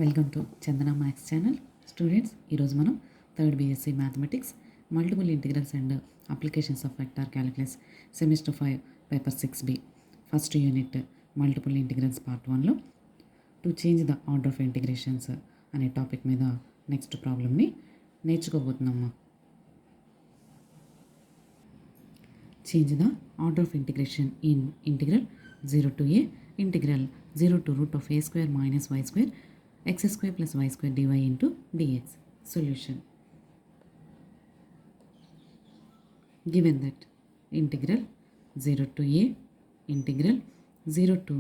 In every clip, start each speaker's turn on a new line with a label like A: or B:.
A: Welcome to Chandana maths channel. Students, ఈరోజు మనం third BSc mathematics multiple integrals and applications of vector calculus semester 5 paper 6B first unit multiple integrals part 1లో to change the order of integrations అనే topic మీద next ప్రాబ్లమ్ని నేర్చుకోబోతున్నాము. Change the order of integration in integral 0 to a ఇంటిగ్రల్ 0 to root of a square minus y square x square plus y square dy into dx. Solution. Given that integral 0 to a integral 0 to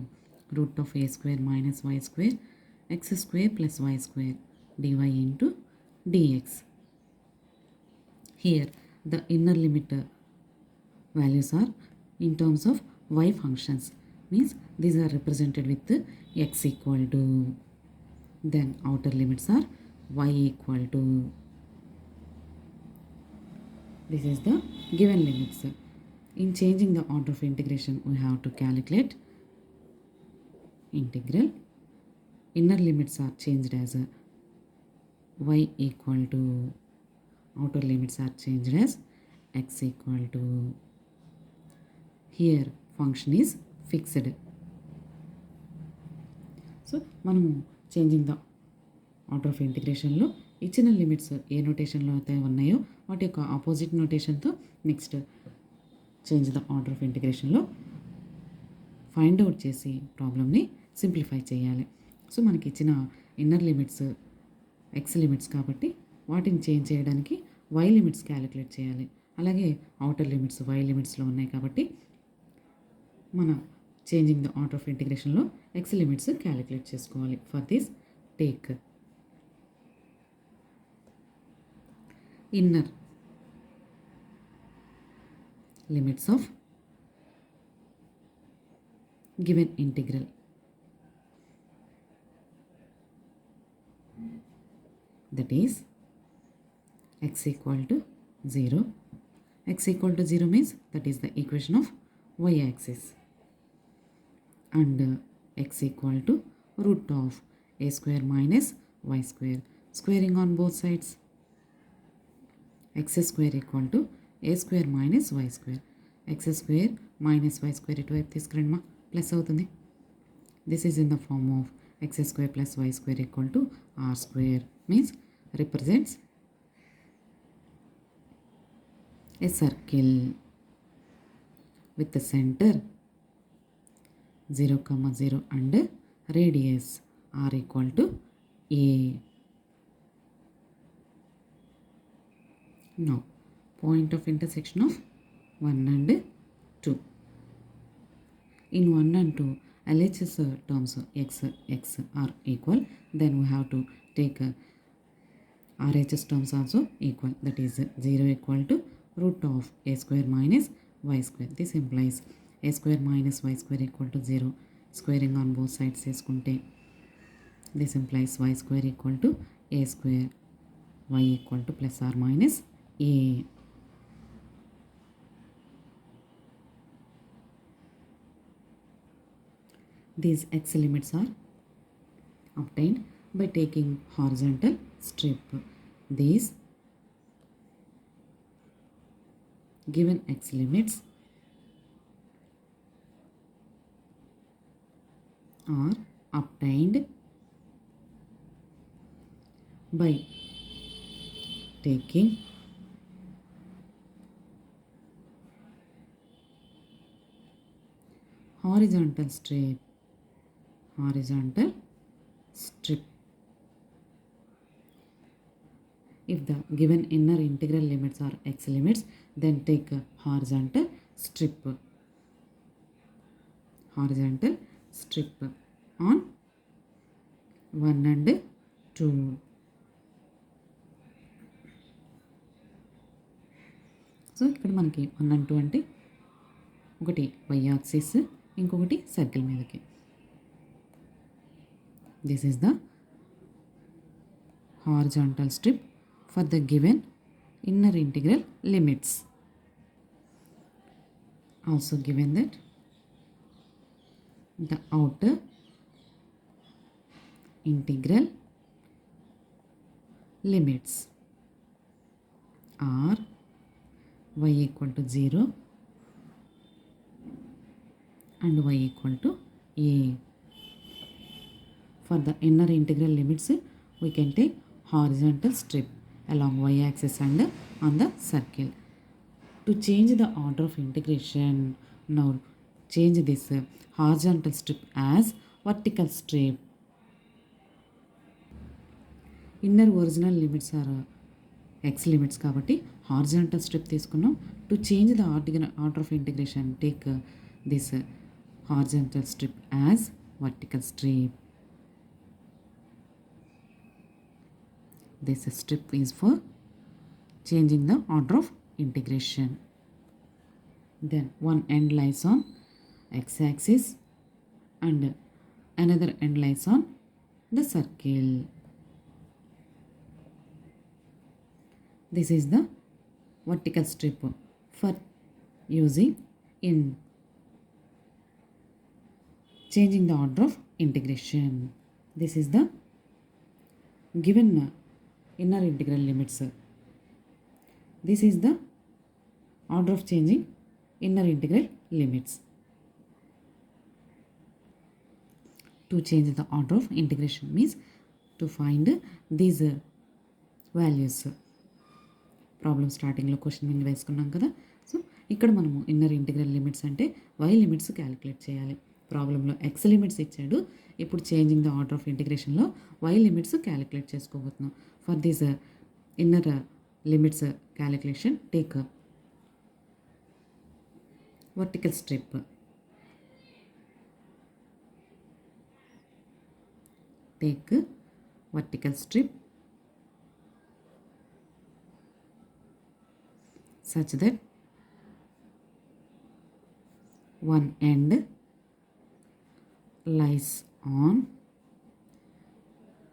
A: root of a square minus y square x square plus y square dy into dx. Here the inner limit values are in terms of y functions, means these are represented with x equal to, then outer limits are y equal to, this is the given limits. In changing the order of integration we have to calculate integral. Inner limits are changed as y equal to, outer limits are changed as x equal to. Here function is fixed. So మనము changing the order of ఇంటిగ్రేషన్లో ఇచ్చిన limits ఏ నోటేషన్లో అయితే ఉన్నాయో వాటి యొక్క opposite నోటేషన్తో next change the order of ఇంటిగ్రేషన్లో ఫైండ్ అవుట్ చేసి ప్రాబ్లమ్ని సింప్లిఫై చేయాలి. సో మనకి ఇచ్చిన ఇన్నర్ లిమిట్స్ ఎక్స్ లిమిట్స్ కాబట్టి వాటిని చేంజ్ చేయడానికి వై లిమిట్స్ క్యాలిక్యులేట్ చేయాలి. అలాగే అవుటర్ లిమిట్స్ వై లిమిట్స్లో ఉన్నాయి కాబట్టి మన చేంజింగ్ ద ఆర్డర్ ఆఫ్ ఇంటిగ్రేషన్లో ఎక్స్ లిమిట్స్ క్యాలిక్యులేట్ చేసుకోవాలి. For this take inner limits of given integral. That is x equal to 0. X equal to 0 means that is the equation of y-axis, and x equal to root of a square minus y square, squaring on both sides. X square equal to a square minus y square, x square minus y square ఇటువైపు తీసుకురండి మా plus అవుతుంది. This is in the form of x square plus y square equal to r square, means represents a circle with the center 0, 0 and radius r equal to a. Now point of intersection of 1 and 2. In 1 and 2 LHS terms x are equal, then we have to take RHS terms also equal, that is 0 equal to root of a square minus y square. This implies a square minus y square equal to 0. Squaring on both sides చేసుకుంటే this implies y square equal to a square, y equal to plus or minus a. These x limits are obtained by taking horizontal strip. These given x limits are obtained by taking horizontal strip. If the given inner integral limits are x limits, then take a horizontal strip on 1 and 2. So ఇక్కడ మనకి 1 and 2 అంటే ఒకటి y axis, ఇంకొకటి circle మీదకి. This is the horizontal strip for the given inner integral limits. Also given that the outer integral limits are y equal to 0 and y equal to a. For the inner integral limits, we can take horizontal strip along y-axis and on the circle. To change the order of integration, now change this horizontal strip as vertical strip. Inner original limits are x limits కాబట్టి horizontal strip తీసుకున్నాం. To change the order of integration take this horizontal strip as vertical strip. This strip is for changing the order of integration. Then one end lies on x-axis and another end lies on the circle. This is the vertical strip for using in changing the order of integration. This is the given inner integral limits. This is the order of changing inner integral limits. To change the order of integration means to find these values. Problem స్టార్టింగ్లో question మీద వేసుకున్నాం కదా. So ఇక్కడ మనము inner integral limits అంటే y limits calculate చేయాలి. ప్రాబ్లంలో x limits ఇచ్చాడు. ఇప్పుడు చేంజింగ్ ద ఆర్డర్ ఆఫ్ ఇంటిగ్రేషన్లో వై లిమిట్స్ క్యాలిక్యులేట్ చేసుకోబోతున్నాం. For this inner limits calculation take vertical strip. Take vertical strip such that one end lies on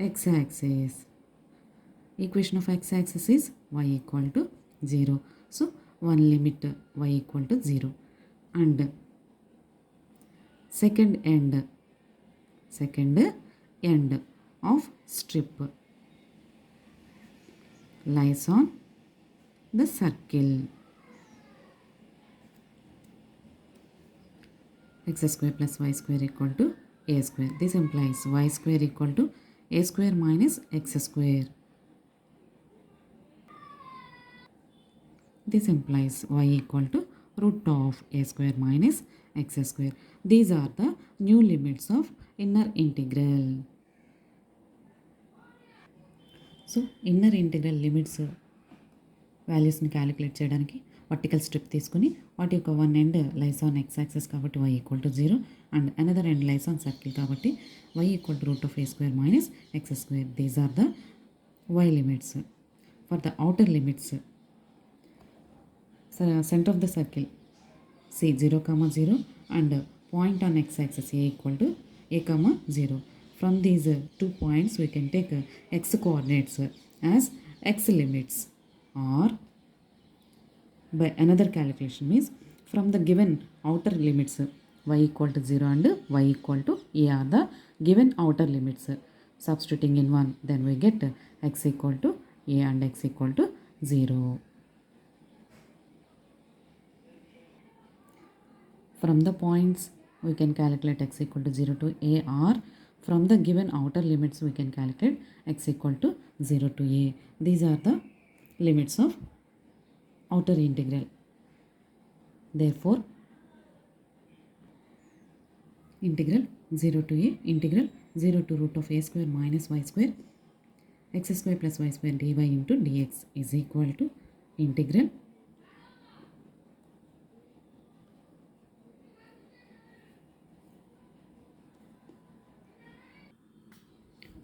A: x-axis. Equation of x-axis is y equal to 0. So one limit y equal to 0 and second end of strip lies on the circle. X square plus y square equal to a square. This implies y square equal to a square minus x square. This implies y equal to root of a square minus x square. These are the new limits of inner integral. So inner integral limits వాల్యూస్ని calculate చేయడానికి vertical strip తీసుకుని వాటి యొక్క one end lies on x axis కాబట్టి y equal to 0 and another end lies on circle కాబట్టి y equal to root of a square minus x square. These are the y limits. For the outer limits centre of the circle c 0, 0 and point on x axis a equal to a, 0. From these 2 points we can take x coordinates as x limits, or by another calculation means from the given outer limits y equal to 0 and y equal to a are the given outer limits. Substituting in 1, then we get x equal to a and x equal to 0. From the points we can calculate x equal to 0 to a, or from the given outer limits we can calculate x equal to 0 to a. These are the limits of outer integral. Therefore integral 0 to a, integral 0 to root of a square minus y square x square plus y square dy into dx is equal to integral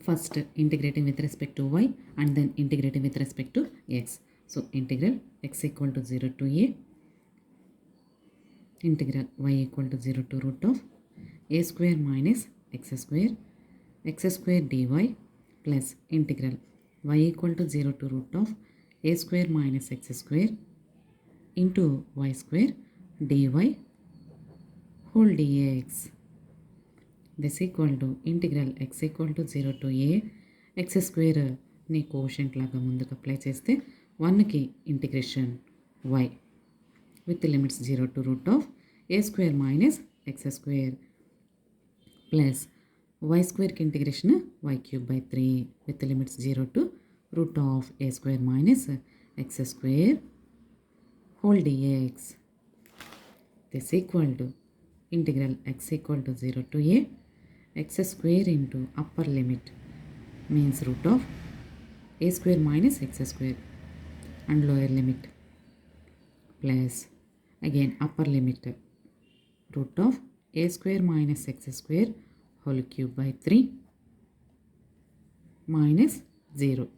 A: first integrating with respect to y and then integrating with respect to x. So integral x equal to 0 to a, integral y equal to 0 to root of a square minus x square dy plus integral y equal to 0 to root of a square minus x square into y square dy whole dx. This equal to integral x equal to 0 to a x square ని quotient లాగా ముందుకు apply చేస్తే 1కి integration y with limits 0 to root of a square minus x square plus y స్క్వేర్కి integration y cube by 3 with limits 0 to root of a square minus x square whole dx this equal to integral x equal to 0 to a x square into upper limit means root of a square minus x square and lower limit plus again upper limit root of a square minus x square whole cube by 3 minus 0.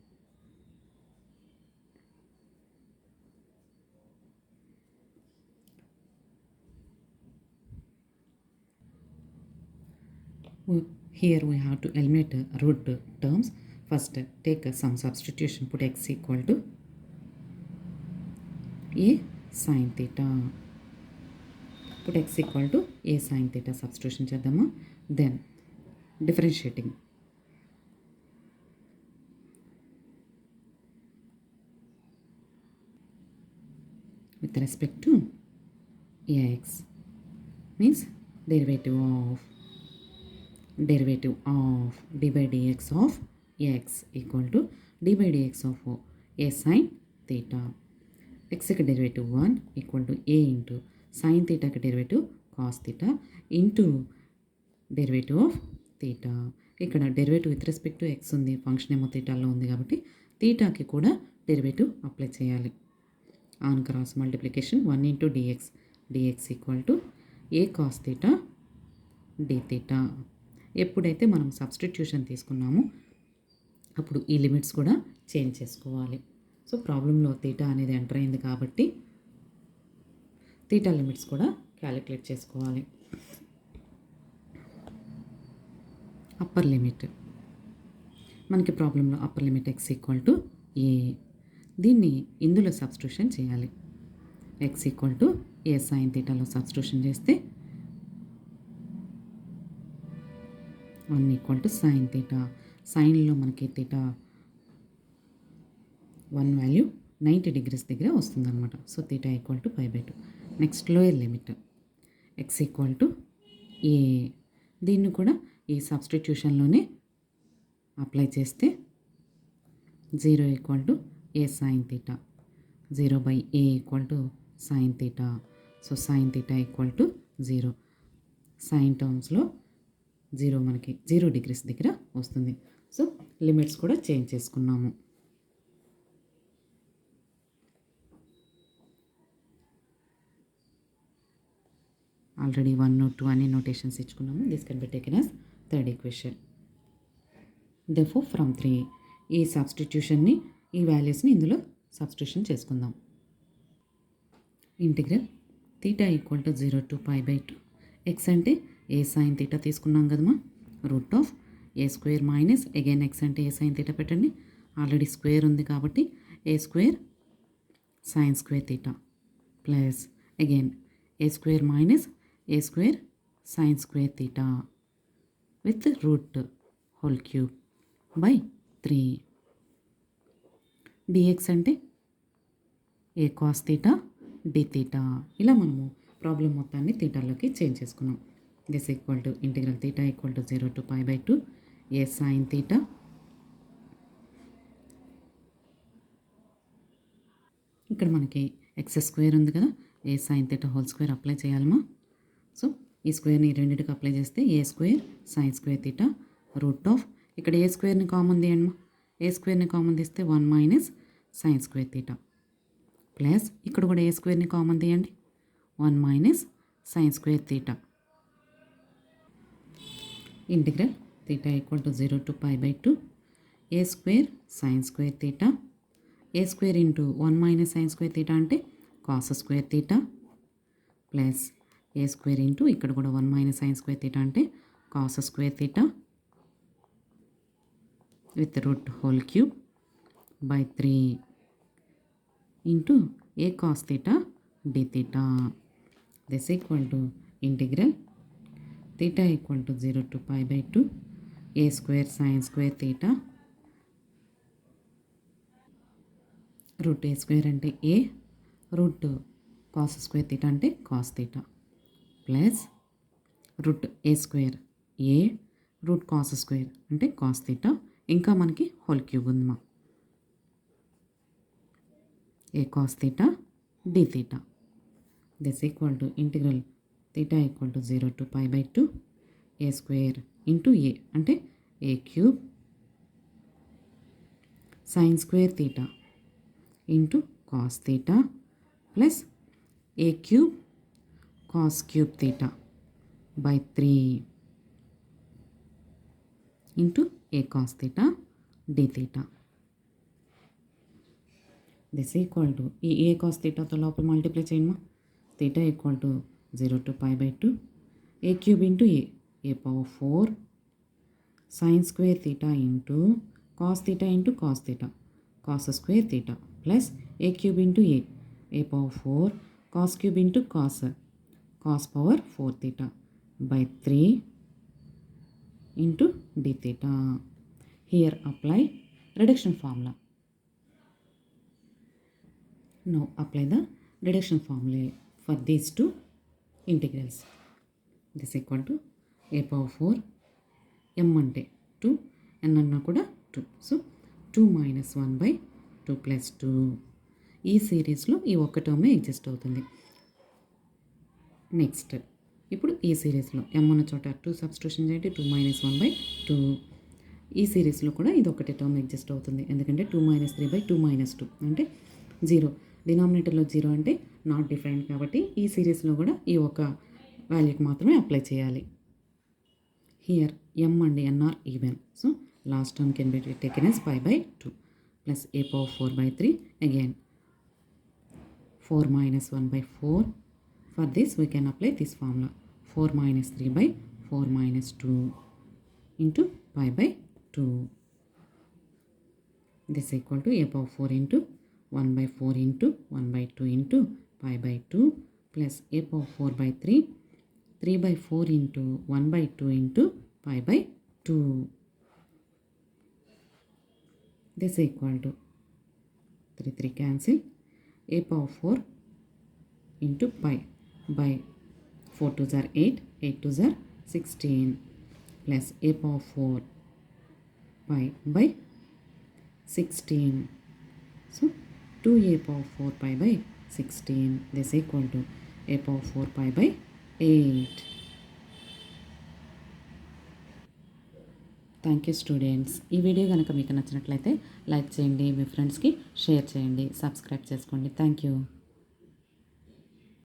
A: Here we have to eliminate root terms. First take some substitution, put x equal to a sin theta. Put x equal to a sin theta substitution chedama. Then differentiating. With respect to x means derivative of d by dx of x equal to d by dx of a sin theta. X की derivative 1 equal to a into sin theta की derivative cos theta into derivative of theta. ఇక్కడ derivative with respect to x ఉంది, function ఏమో థీటాలో ఉంది కాబట్టి థీటాకి కూడా డెరివేటివ్ అప్లై చేయాలి. On cross multiplication 1 into dx equal to a cos theta d theta. ఎప్పుడైతే మనం సబ్స్టిట్యూషన్ తీసుకున్నామో అప్పుడు ఈ లిమిట్స్ కూడా చేంజ్ చేసుకోవాలి. సో ప్రాబ్లంలో థీటా అనేది ఎంటర్ అయింది కాబట్టి థీటా లిమిట్స్ కూడా క్యాలిక్యులేట్ చేసుకోవాలి. అప్పర్ లిమిట్ మనకి ప్రాబ్లంలో upper limit x equal to a, దీన్ని ఇందులో సబ్స్టిట్యూషన్ చేయాలి. X equal to a sine థీటాలో సబ్స్టిట్యూషన్ చేస్తే 1 ఈక్వల్ టు సైన్ థీటా. సైన్లో మనకి థీటా 1 వాల్యూ 90 degrees దగ్గర వస్తుందన్నమాట. So theta equal to pi by 2. Next lower limit x equal to a, దీన్ని కూడా ఈ సబ్స్టిట్యూషన్లోనే అప్లై చేస్తే 0 equal to a sine theta, 0 by a equal to sine theta. So sine theta equal to 0. Sine టర్మ్స్లో 0 మనకి 0 degrees దగ్గర వస్తుంది. సో లిమిట్స్ కూడా చేంజ్ చేసుకున్నాము. ఆల్రెడీ 1 note 2 అన్ని నోటేషన్స్ ఇచ్చుకున్నాము. This can be taken as third equation. Therefore from 3 ఈ సబ్స్టిట్యూషన్ని, ఈ వాల్యూస్ని ఇందులో సబ్స్టిట్యూషన్ చేసుకుందాం. Integral theta equal to 0 to pi by 2. X అంటే ఏ సైన్ థీటా తీసుకున్నాం కదమ్మా, root of a square minus again x అంటే ఏ సైన్ థీటా పెట్టండి, ఆల్రెడీ స్క్వేర్ ఉంది కాబట్టి a square sine square theta plus again a square minus a square sine square theta with root whole cube by 3. Dx అంటే a cos theta d theta. ఇలా మనము problem మొత్తాన్ని థీటాలోకి change చేసుకున్నాం. This equal to integral theta equal to 0 to pi by 2 a sine theta ఇక్కడ మనకి x square ఉంది కదా, ఏ sine theta whole square apply చేయాలమ్మా. సో ఈ స్క్వేర్ని రెండింటికి అప్లై చేస్తే a square sine square theta root of, ఇక్కడ ఏ స్క్వేర్ని కామన్ తీయండి, ఏ స్క్వేర్ని కామన్ తీస్తే 1 minus sine square theta plus ఇక్కడ కూడా ఏ స్క్వేర్ని కామన్ తీయండి 1 minus sine square theta. Integral theta equal to 0 to pi by 2 a square sine square theta, a square into 1 minus sine square theta అంటే cos square theta plus a square into ఇక్కడ కూడా 1 minus sine square theta అంటే cos square theta with root whole cube by 3 into a cos theta d theta. This equal to integral theta equal to 0 to pi by 2 a square sine square theta root a square అంటే a, root cos square theta అంటే cos theta plus root a square a, root cos square అంటే cos theta, ఇంకా మనకి whole cube ఉందమ్మా, a cos theta d theta. This equal to integral theta equal to 0 to π/2 a square into a అంటే a cube sign square theta into cos theta plus a cube cos cube theta by 3 into a cos theta d theta. This equal to ఈ a cos తీటాతో లోపల multiply చేయమ్మా, theta equal to 0 to π/2 a cube into a power 4 sine square theta into cos theta into cos theta cos square theta plus a cube into a power 4 cos cube into cos power 4 theta by 3 into d theta. Here apply reduction formula. Now apply the reduction formula for these two integrals. This equal to a power 4 m అంటే 2 n అన్నా కూడా 2. So 2 minus 1 by 2 plus 2. ఈ సిరీస్లో ఈ ఒక్క టర్మే exist అవుతుంది. Next ఇప్పుడు ఈ సిరీస్లో m ఉన్న చోట 2 సబ్స్టిట్యూషన్ చేయండి, 2 minus 1 by 2. ఈ సిరీస్లో కూడా ఇది ఒకటి టర్మ్ ఎగ్జిస్ట్ అవుతుంది, ఎందుకంటే 2 minus 3 by 2 minus 2 అంటే 0. డినామినేటర్లో 0 అంటే నాట్ డిఫరెంట్, కాబట్టి ఈ సిరీస్లో కూడా ఈ ఒక వాల్యూకి మాత్రమే అప్లై చేయాలి. Here m and n are even, so last term can be taken as π/2 plus a power 4/3 again 4 minus 1/4. For this we can apply this formula 4 minus 3/4 minus 2 into π/2. This equal to a power 4 into 1/4 into 1/2 into π/2 plus a power 4/3 3/4 into 1/2 into π/2. This equal to 3 cancel, a power 4 into pi by 4 2s are 8, 8 2s are 16 plus a power 4 pi by 16. So 2a power 4 pi by 16. This equal to a power 4 pi by 8. Thank you students. ఈ video కనుక మీకు నచ్చినట్లయితే like చేయండి, మీ ఫ్రెండ్స్కి share చేయండి, subscribe చేసుకోండి. Thank you.